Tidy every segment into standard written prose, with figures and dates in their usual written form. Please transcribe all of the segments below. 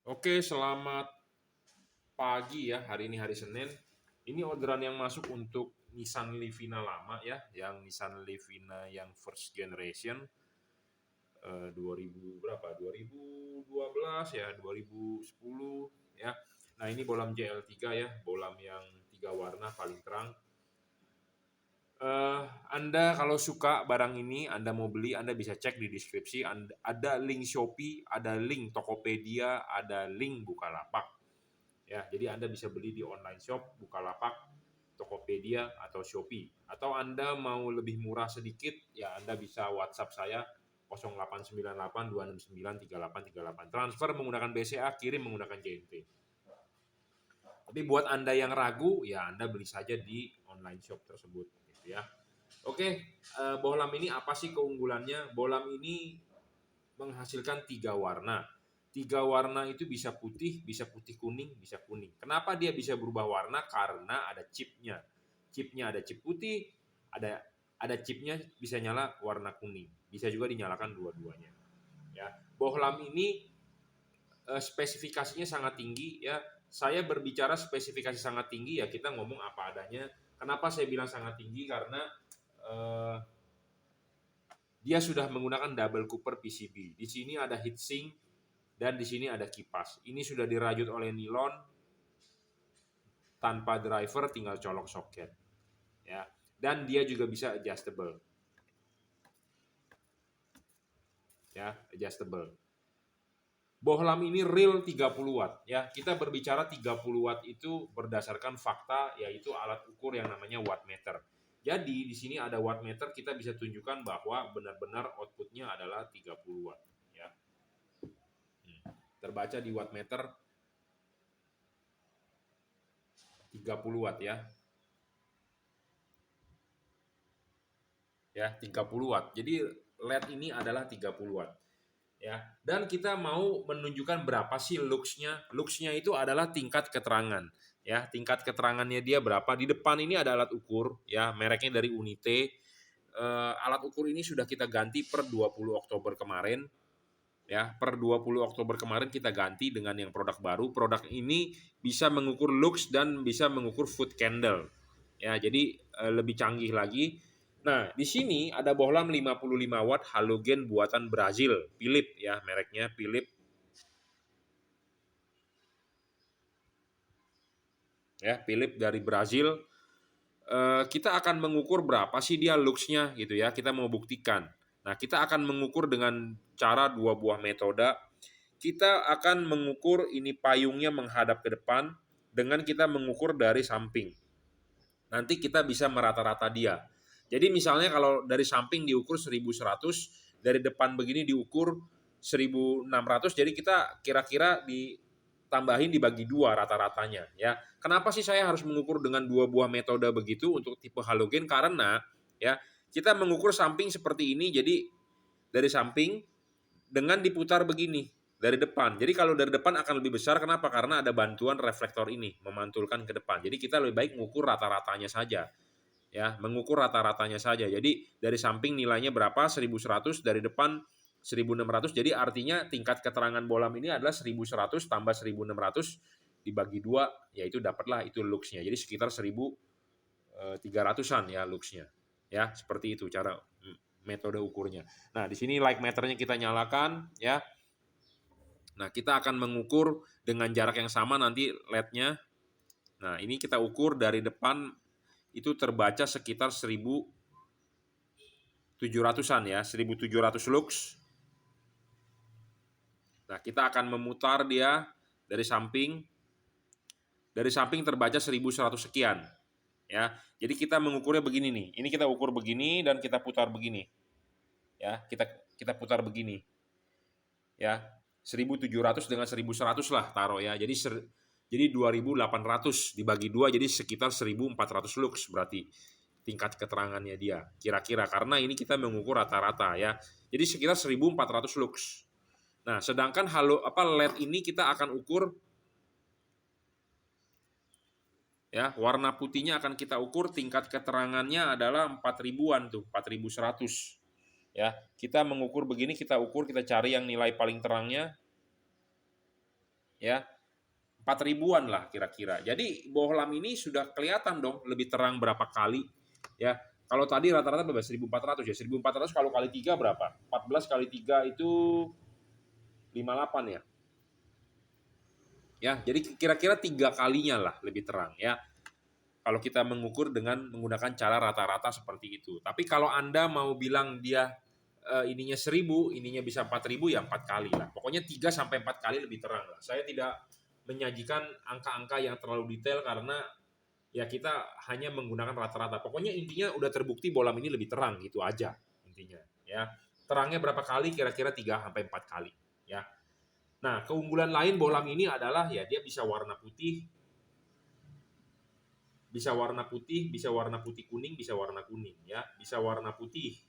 Oke, selamat pagi ya. Hari ini hari Senin. Ini orderan yang masuk untuk Nissan Livina lama ya, yang Nissan Livina yang first generation 2000 berapa? 2012 ya, 2010 ya. Nah, ini bolam JL3 ya, bolam yang 3 warna paling terang. Anda kalau suka barang ini, Anda mau beli, Anda bisa cek di deskripsi. Ada link Shopee, ada link Tokopedia, ada link Bukalapak. Ya, jadi Anda bisa beli di online shop, Bukalapak, Tokopedia, atau Shopee. Atau Anda mau lebih murah sedikit, ya Anda bisa WhatsApp saya 0898 269 3838. Transfer menggunakan BCA, kirim menggunakan JNT. Tapi buat Anda yang ragu, ya Anda beli saja di online shop tersebut, gitu ya. Oke, bohlam ini apa sih keunggulannya? Bohlam ini menghasilkan 3 warna. 3 warna itu bisa putih kuning, bisa kuning. Kenapa dia bisa berubah warna? Karena ada chipnya. Chipnya ada chip putih, ada chipnya bisa nyala warna kuning. Bisa juga dinyalakan dua-duanya. Ya, bohlam ini spesifikasinya sangat tinggi ya. Saya berbicara spesifikasi sangat tinggi ya, kita ngomong apa adanya. Kenapa saya bilang sangat tinggi? Karena eh, dia sudah menggunakan double cooper PCB. Di sini ada heatsink dan di sini ada kipas. Ini sudah dirajut oleh nilon tanpa driver, tinggal colok soket. Ya. Dan dia juga bisa adjustable. Ya, adjustable. Bohlam ini real 30 watt ya. Kita berbicara 30 watt itu berdasarkan fakta, yaitu alat ukur yang namanya wattmeter. Jadi di sini ada wattmeter, kita bisa tunjukkan bahwa benar-benar outputnya adalah 30 watt ya. Terbaca di wattmeter 30 watt ya. Ya, 30 watt. Jadi LED ini adalah 30 watt. Ya, dan kita mau menunjukkan berapa sih luxnya. Luxnya itu adalah tingkat keterangan. Ya, tingkat keterangannya dia berapa. Di depan ini ada alat ukur, ya, mereknya dari Unite. Alat ukur ini sudah kita ganti per 20 Oktober kemarin. Ya, per 20 Oktober kemarin kita ganti dengan yang produk baru. Produk ini bisa mengukur lux dan bisa mengukur foot candle. Ya, jadi lebih canggih lagi. Nah, di sini ada bohlam 55 watt halogen buatan Brazil, Philips ya, mereknya Philips. Ya, Philips dari Brazil. Kita akan mengukur berapa sih dia luxnya gitu ya. Kita mau buktikan. Nah, kita akan mengukur dengan cara 2 buah metode. Kita akan mengukur ini payungnya menghadap ke depan dengan kita mengukur dari samping. Nanti kita bisa merata-rata dia. Jadi misalnya kalau dari samping diukur 1100, dari depan begini diukur 1600, jadi kita kira-kira ditambahin dibagi 2 rata-ratanya ya. Kenapa sih saya harus mengukur dengan 2 buah metode begitu untuk tipe halogen? Karena ya kita mengukur samping seperti ini, jadi dari samping dengan diputar begini dari depan. Jadi kalau dari depan akan lebih besar, kenapa? Karena ada bantuan reflektor ini memantulkan ke depan. Jadi kita lebih baik mengukur rata-ratanya saja. Ya, mengukur rata-ratanya saja. Jadi dari samping nilainya berapa? 1100, dari depan 1600. Jadi artinya tingkat keterangan bohlam ini adalah 1100 tambah 1600 dibagi 2, yaitu dapatlah itu luxnya. Jadi sekitar 1300-an ya luxnya. Ya, seperti itu cara metode ukurnya. Nah, di sini light meternya kita nyalakan ya. Nah, kita akan mengukur dengan jarak yang sama nanti LED-nya. Nah, ini kita ukur dari depan itu terbaca sekitar 1700-an ya, 1700 lux. Nah, kita akan memutar dia dari samping. Dari samping terbaca 1100 sekian. Ya. Jadi kita mengukurnya begini nih. Ini kita ukur begini dan kita putar begini. Ya, kita putar begini. Ya. 1700 dengan 1100 lah taruh ya. Jadi 2800 dibagi 2 jadi sekitar 1400 lux berarti tingkat keterangannya dia kira-kira, karena ini kita mengukur rata-rata ya. Jadi sekitar 1400 lux. Nah, sedangkan LED ini kita akan ukur ya, warna putihnya akan kita ukur, tingkat keterangannya adalah 4000-an tuh, 4100. Ya, kita mengukur begini, kita ukur, kita cari yang nilai paling terangnya. ya 4.000-an lah kira-kira. Jadi bohlam ini sudah kelihatan dong lebih terang berapa kali ya. Kalau tadi rata-rata berapa? 1.400 ya. 1.400 kalau kali 3 berapa? 14 kali 3 itu 58 ya. Ya, jadi kira-kira 3 kalinya lah lebih terang ya. Kalau kita mengukur dengan menggunakan cara rata-rata seperti itu. Tapi kalau Anda mau bilang dia ininya 1.000, ininya bisa 4.000 ya 4 kali lah. Pokoknya 3 sampai 4 kali lebih terang lah. Saya tidak menyajikan angka-angka yang terlalu detail karena ya kita hanya menggunakan rata-rata. Pokoknya intinya udah terbukti bohlam ini lebih terang gitu aja intinya ya. Terangnya berapa kali? Kira-kira 3 sampai 4 kali ya. Nah, keunggulan lain bohlam ini adalah ya dia bisa warna putih, bisa warna putih, bisa warna putih kuning, bisa warna kuning ya, bisa warna putih,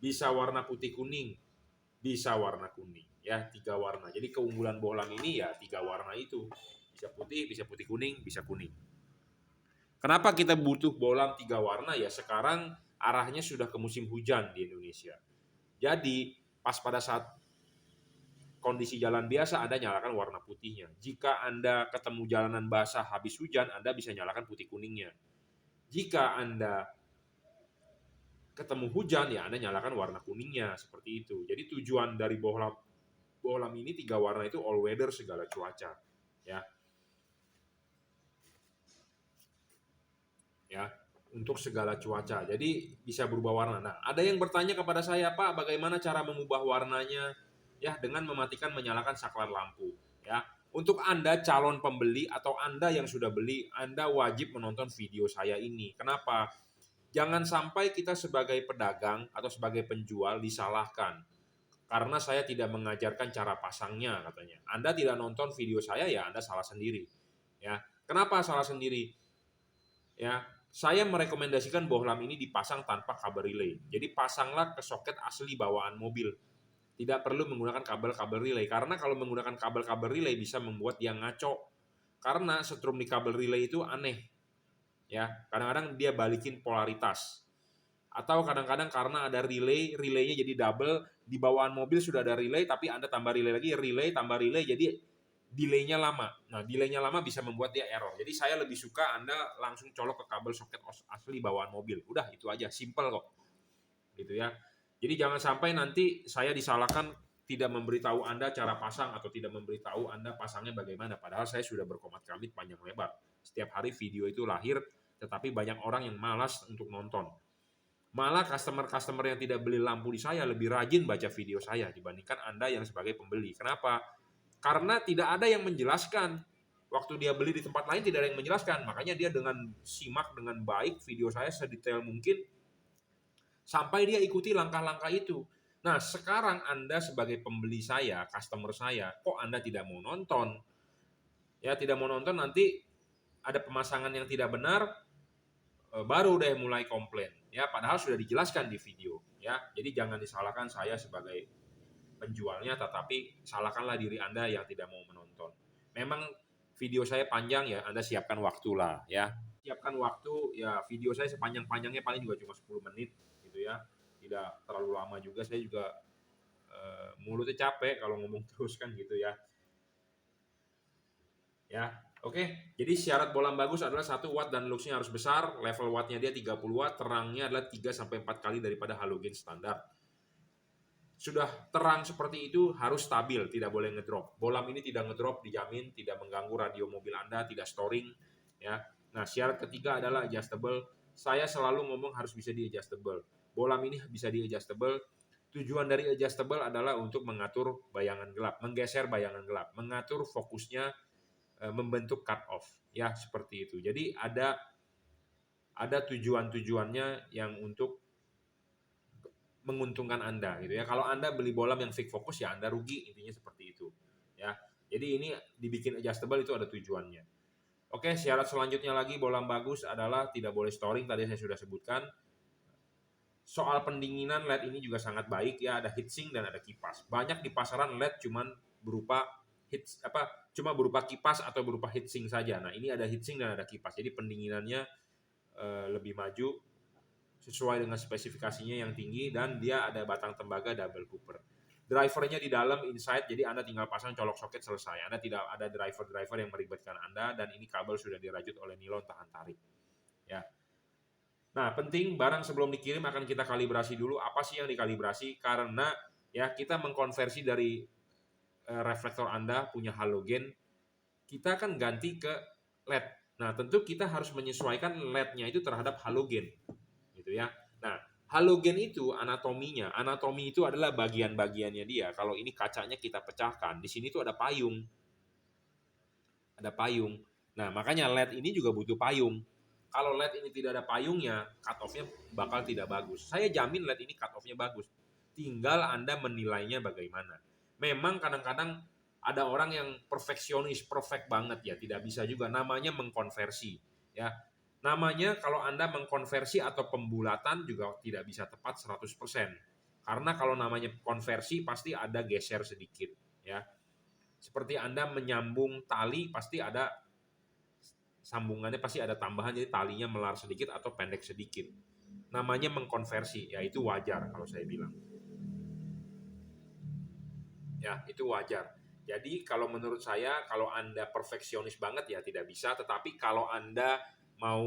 bisa warna putih kuning, bisa warna kuning ya, 3 warna. Jadi keunggulan bohlam ini ya 3 warna itu. Bisa putih kuning, bisa kuning. Kenapa kita butuh bohlam 3 warna ya? Sekarang arahnya sudah ke musim hujan di Indonesia. Jadi pas pada saat kondisi jalan biasa Anda nyalakan warna putihnya. Jika Anda ketemu jalanan basah habis hujan, Anda bisa nyalakan putih kuningnya. Jika Anda ketemu hujan, ya Anda nyalakan warna kuningnya, seperti itu. Jadi tujuan dari bohlam ini 3 warna itu all weather, segala cuaca. Ya, ya, untuk segala cuaca. Jadi bisa berubah warna. Nah, ada yang bertanya kepada saya, Pak, bagaimana cara mengubah warnanya? Ya, dengan mematikan menyalakan saklar lampu. Ya, untuk Anda calon pembeli atau Anda yang sudah beli, Anda wajib menonton video saya ini. Kenapa? Jangan sampai kita sebagai pedagang atau sebagai penjual disalahkan. Karena saya tidak mengajarkan cara pasangnya katanya. Anda tidak nonton video saya ya Anda salah sendiri. Ya. Kenapa salah sendiri? Ya, saya merekomendasikan bohlam ini dipasang tanpa kabel relay. Jadi pasanglah ke soket asli bawaan mobil. Tidak perlu menggunakan kabel-kabel relay karena kalau menggunakan kabel-kabel relay bisa membuat dia ngaco. Karena setrum di kabel relay itu aneh. Ya, kadang-kadang dia balikin polaritas. Atau kadang-kadang karena ada relaynya jadi double, di bawaan mobil sudah ada relay tapi Anda tambah relay lagi, relay tambah relay, jadi delaynya lama. Nah, delaynya lama bisa membuat dia error. Jadi saya lebih suka Anda langsung colok ke kabel soket asli bawaan mobil. Udah, itu aja, simple kok. Gitu ya. Jadi jangan sampai nanti saya disalahkan tidak memberitahu Anda cara pasang atau tidak memberitahu Anda pasangnya bagaimana. Padahal saya sudah berkomat-kamit panjang lebar. Setiap hari video itu lahir, tetapi banyak orang yang malas untuk nonton. Malah customer-customer yang tidak beli lampu di saya lebih rajin baca video saya dibandingkan Anda yang sebagai pembeli. Kenapa? Karena tidak ada yang menjelaskan. Waktu dia beli di tempat lain tidak ada yang menjelaskan. Makanya dia dengan simak dengan baik video saya sedetail mungkin sampai dia ikuti langkah-langkah itu. Nah, sekarang Anda sebagai pembeli saya, customer saya, kok Anda tidak mau nonton? Ya, tidak mau nonton, nanti ada pemasangan yang tidak benar, baru deh mulai komplain ya, padahal sudah dijelaskan di video ya. Jadi jangan disalahkan saya sebagai penjualnya, tetapi salahkanlah diri Anda yang tidak mau menonton. Memang video saya panjang ya, Anda siapkan waktu lah ya. Siapkan waktu ya, video saya sepanjang-panjangnya paling juga cuma 10 menit gitu ya. Tidak terlalu lama juga, saya juga mulutnya capek kalau ngomong terus kan gitu ya. Ya, oke. Jadi syarat bohlam bagus adalah 1 watt dan luxnya harus besar, level wattnya dia 30 watt, terangnya adalah 3 sampai 4 kali daripada halogen standar. Sudah terang seperti itu harus stabil, tidak boleh ngedrop. Bohlam ini tidak ngedrop, dijamin tidak mengganggu radio mobil Anda, tidak storing ya. Nah, syarat ketiga adalah adjustable. Saya selalu ngomong harus bisa di adjustable. Bohlam ini bisa di adjustable. Tujuan dari adjustable adalah untuk mengatur bayangan gelap, menggeser bayangan gelap, mengatur fokusnya, membentuk cut off ya, seperti itu. Jadi ada tujuan-tujuannya yang untuk menguntungkan Anda gitu ya. Kalau Anda beli bohlam yang fake fokus ya Anda rugi, intinya seperti itu ya. Jadi ini dibikin adjustable itu ada tujuannya. Oke, syarat selanjutnya lagi bohlam bagus adalah tidak boleh storing, tadi saya sudah sebutkan. Soal pendinginan LED ini juga sangat baik ya, ada heatsink dan ada kipas. Banyak di pasaran LED cuma berupa kipas atau berupa heatsink saja. Nah, ini ada heatsink dan ada kipas. Jadi pendinginannya lebih maju sesuai dengan spesifikasinya yang tinggi, dan dia ada batang tembaga double cooper. drivernya di dalam inside, jadi Anda tinggal pasang colok soket selesai. Anda tidak ada driver yang meribetkan Anda, dan ini kabel sudah dirajut oleh nilon tahan tarik. Ya. Nah, penting barang sebelum dikirim akan kita kalibrasi dulu. Apa sih yang dikalibrasi? Karena ya kita mengkonversi dari reflektor Anda punya halogen, kita akan ganti ke LED. Nah, tentu kita harus menyesuaikan LED-nya itu terhadap halogen, gitu ya. Nah, halogen itu anatomi itu adalah bagian-bagiannya dia. Kalau ini kacanya kita pecahkan, di sini tuh ada payung. Ada payung. Nah, makanya LED ini juga butuh payung. Kalau LED ini tidak ada payungnya, cut off-nya bakal tidak bagus. Saya jamin LED ini cut off-nya bagus. Tinggal Anda menilainya bagaimana. Memang kadang-kadang ada orang yang perfeksionis, perfect banget ya, tidak bisa juga. Namanya mengkonversi, ya. Namanya kalau Anda mengkonversi atau pembulatan juga tidak bisa tepat 100%. Karena kalau namanya konversi pasti ada geser sedikit, ya. Seperti Anda menyambung tali pasti ada sambungannya, pasti ada tambahan, jadi talinya melar sedikit atau pendek sedikit. Namanya mengkonversi, ya itu wajar kalau saya bilang. Ya, itu wajar. Jadi kalau menurut saya, kalau Anda perfeksionis banget ya tidak bisa, tetapi kalau Anda mau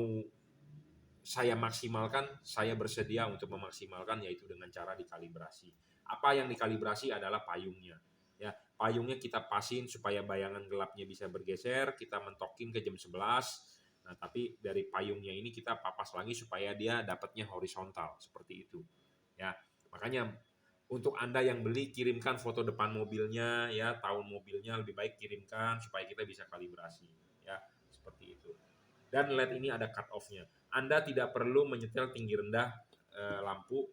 saya maksimalkan, saya bersedia untuk memaksimalkan, yaitu dengan cara dikalibrasi. Apa yang dikalibrasi adalah payungnya. Ya, payungnya kita pasin supaya bayangan gelapnya bisa bergeser, kita mentokin ke jam 11. Nah, tapi dari payungnya ini kita papas lagi supaya dia dapatnya horizontal seperti itu. Ya, makanya untuk Anda yang beli, kirimkan foto depan mobilnya, ya, tahun mobilnya lebih baik kirimkan supaya kita bisa kalibrasi, ya, seperti itu. Dan LED ini ada cut off-nya. Anda tidak perlu menyetel tinggi rendah lampu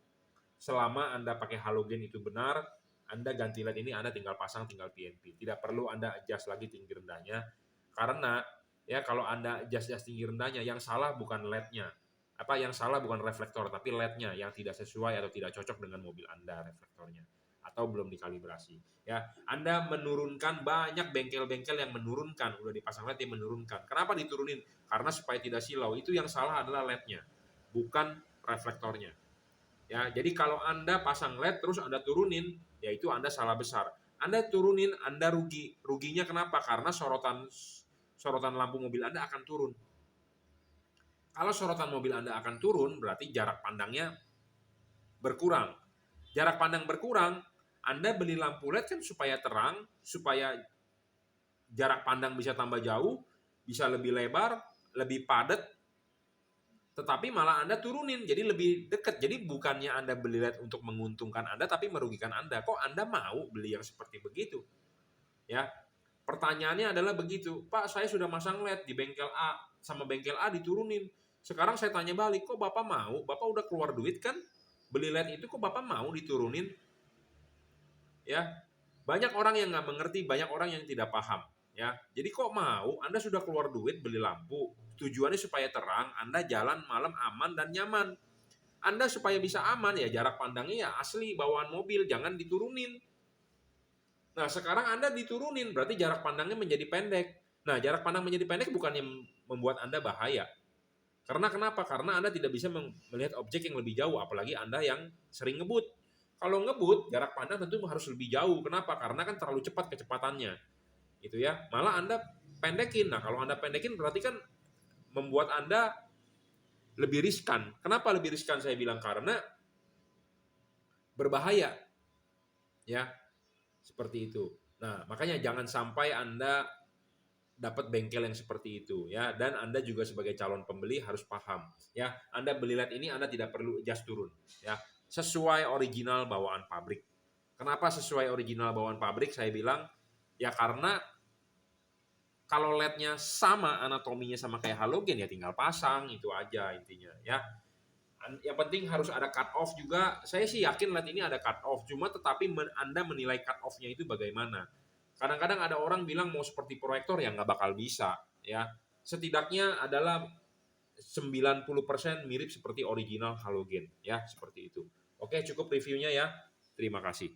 selama Anda pakai halogen itu benar. Anda ganti LED ini, Anda tinggal pasang, tinggal PNP. Tidak perlu Anda adjust lagi tinggi rendahnya, karena ya kalau Anda adjust tinggi rendahnya, yang salah bukan LED-nya. Yang salah bukan reflektor, tapi LED-nya yang tidak sesuai atau tidak cocok dengan mobil Anda reflektornya, atau belum dikalibrasi. Ya, Anda menurunkan, banyak bengkel-bengkel yang menurunkan, udah dipasang LED yang menurunkan. Kenapa diturunin? Karena supaya tidak silau. Itu yang salah adalah LED-nya, bukan reflektornya. Ya, jadi kalau Anda pasang LED terus Anda turunin, ya itu Anda salah besar. Anda turunin, Anda rugi. Ruginya kenapa? Karena sorotan lampu mobil Anda akan turun. Kalau sorotan mobil Anda akan turun, berarti jarak pandangnya berkurang. Jarak pandang berkurang, Anda beli lampu LED kan supaya terang, supaya jarak pandang bisa tambah jauh, bisa lebih lebar, lebih padat, tetapi malah Anda turunin, jadi lebih dekat. Jadi bukannya Anda beli LED untuk menguntungkan Anda, tapi merugikan Anda. Kok Anda mau beli yang seperti begitu? Ya, pertanyaannya adalah begitu. Pak, saya sudah masang LED di bengkel A, sama bengkel A diturunin. Sekarang saya tanya balik, kok Bapak mau? Bapak udah keluar duit kan? Beli LED itu kok Bapak mau diturunin? Ya, banyak orang yang nggak mengerti, banyak orang yang tidak paham. Ya, jadi kok mau? Anda sudah keluar duit beli lampu, tujuannya supaya terang, Anda jalan malam aman dan nyaman. Anda supaya bisa aman ya jarak pandangnya ya asli bawaan mobil, jangan diturunin. Nah, sekarang Anda diturunin, berarti jarak pandangnya menjadi pendek. Nah, jarak pandang menjadi pendek bukan yang membuat Anda bahaya. Karena kenapa? Karena Anda tidak bisa melihat objek yang lebih jauh, apalagi Anda yang sering ngebut. Kalau ngebut, jarak pandang tentu harus lebih jauh. Kenapa? Karena kan terlalu cepat kecepatannya. Gitu ya. Malah Anda pendekin. Nah, kalau Anda pendekin berarti kan membuat Anda lebih riskan. Kenapa lebih riskan saya bilang? Karena berbahaya. Ya, seperti itu. Nah, makanya jangan sampai Anda dapat bengkel yang seperti itu ya, dan Anda juga sebagai calon pembeli harus paham ya, Anda beli LED ini Anda tidak perlu adjust turun ya, sesuai original bawaan pabrik. Kenapa sesuai original bawaan pabrik saya bilang? Ya karena kalau LED-nya sama, anatominya sama kayak halogen ya tinggal pasang, itu aja intinya ya. Yang penting harus ada cut off juga. Saya sih yakin LED ini ada cut off, cuma tetapi Anda menilai cut off-nya itu bagaimana. Kadang-kadang ada orang bilang mau seperti proyektor, ya nggak bakal bisa ya. Setidaknya adalah 90% mirip seperti original halogen ya, seperti itu. Oke, cukup reviewnya ya. Terima kasih.